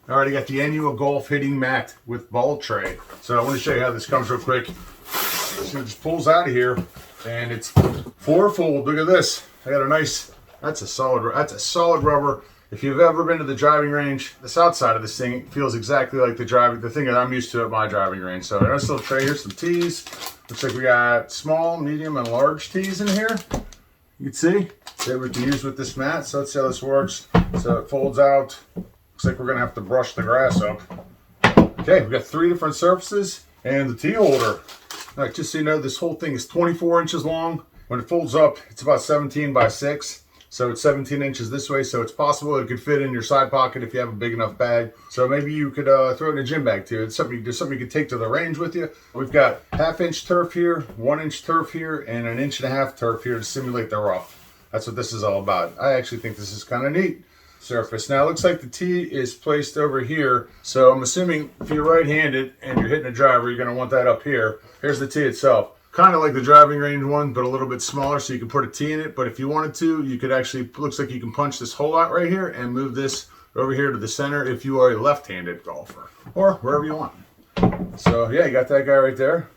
All right, I got the ENHUA golf hitting mat with ball tray. So I want to show you how this comes real quick. So it just pulls out of here, and it's four-fold. Look at this. I got a nice. That's a solid rubber. If you've ever been to the driving range, this outside of this thing feels exactly like the thing that I'm used to at my driving range. So a nice little tray. Here's some tees. Looks like we got small, medium, and large tees in here. You can see that we can use with this mat. So let's see how this works. So it folds out. Looks like we're gonna have to brush the grass up. Okay, we've got 3 different surfaces and the tee holder. All right, just so you know, this whole thing is 24 inches long. When it folds up, it's about 17 by 6. So it's 17 inches this way, so it's possible it could fit in your side pocket if you have a big enough bag. So maybe you could throw it in a gym bag too. It's something you could take to the range with you. We've got 1/2 inch turf here, 1 inch turf here, and 1.5 inch turf here to simulate the rough. That's what this is all about. I actually think this is kind of neat. Surface. Now it looks like the tee is placed over here. So I'm assuming if you're right-handed and you're hitting a driver, you're going to want that up here. Here's the tee itself. Kind of like the driving range one, but a little bit smaller, so you can put a tee in it. But if you wanted to, you could actually, looks like you can punch this hole out right here and move this over here to the center if you are a left-handed golfer, or wherever you want. So yeah, you got that guy right there.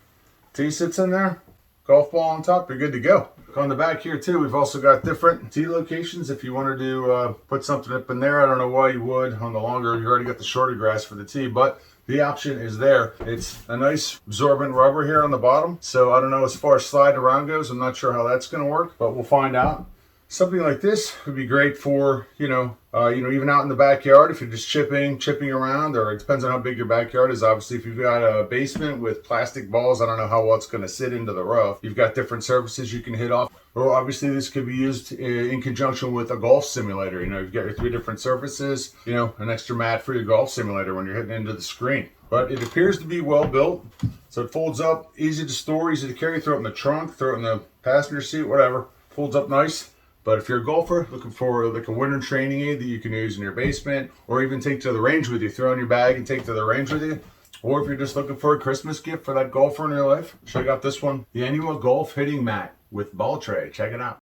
Tee sits in there, golf ball on top, you're good to go. On the back here too, we've also got different tee locations if you wanted to put something up in there. I don't know why you would on the longer, you already got the shorter grass for the tee, but the option is there. It's a nice absorbent rubber here on the bottom. So I don't know as far as slide around goes. I'm not sure how that's going to work, but we'll find out. Something like this would be great for, even out in the backyard if you're just chipping around, or it depends on how big your backyard is. Obviously, if you've got a basement with plastic balls, I don't know how well it's going to sit into the rough. You've got different surfaces you can hit off. Or obviously, this could be used in conjunction with a golf simulator. You've got your 3 different surfaces, an extra mat for your golf simulator when you're hitting into the screen. But it appears to be well built. So it folds up, easy to store, easy to carry. Throw it in the trunk, throw it in the passenger seat, whatever. Folds up nice. But if you're a golfer looking for like a winter training aid that you can use in your basement, or even take to the range with you, throw in your bag and take to the range with you, or if you're just looking for a Christmas gift for that golfer in your life, check out this one, the ENHUA Golf Hitting Mat with ball tray. Check it out.